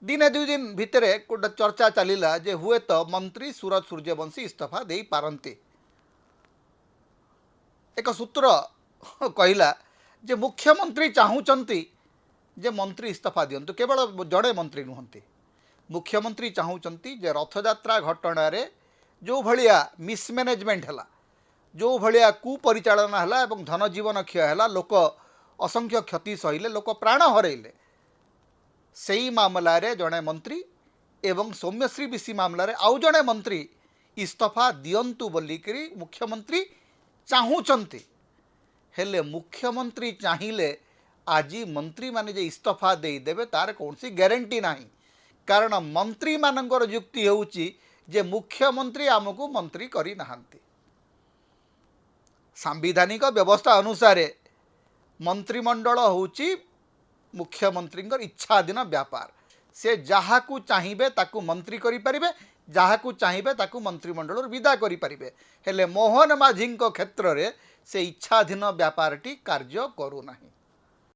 दिने दुई दिन भितर गोटे चर्चा चलला जे हुए तो मंत्री सूरज सूर्यवंशी इस्तीफा दे पारती। एक सूत्र कहला जे मुख्यमंत्री चाहूँगी जे मंत्री इस्तीफा दिंतु। केवल जड़े मंत्री नुहंती, मुख्यमंत्री चाहूँगी जे रथयात्रा घटन जो भाया मिसमैनेजमेंट है, जो भाया कुपरिचालना है, धनजीवन क्षय है, लोक असंख्य क्षति सहिले, लोक प्राण हरइले, से मामला रे जड़े मंत्री एवं सौम्यश्री विशी मामला रे आउ जड़े मंत्री इस्तीफा दियंतु बोलिकी मुख्यमंत्री चाहूँगी। हेले मुख्यमंत्री चाहिए आज मंत्री माने जे इस्तीफा देदेवे तार कौन सी ग्यारंटी नहीं। कारण मंत्री मानकर युक्ति होउची जे मुख्यमंत्री आमको मंत्री करी नहांती। सांविधानिक व्यवस्था अनुसार मंत्रिमंडल होउची मुख्यमंत्री इच्छाधीन व्यापार। से जहाँ को चाहिए ताकू मंत्री करि परिबे, जहाँ को चाहिए ताकू मंत्रिमंडल विदा करि परिबे। हेले मोहन माझी क्षेत्र रे से इच्छाधीन व्यापारटी कार्य करू नहीं।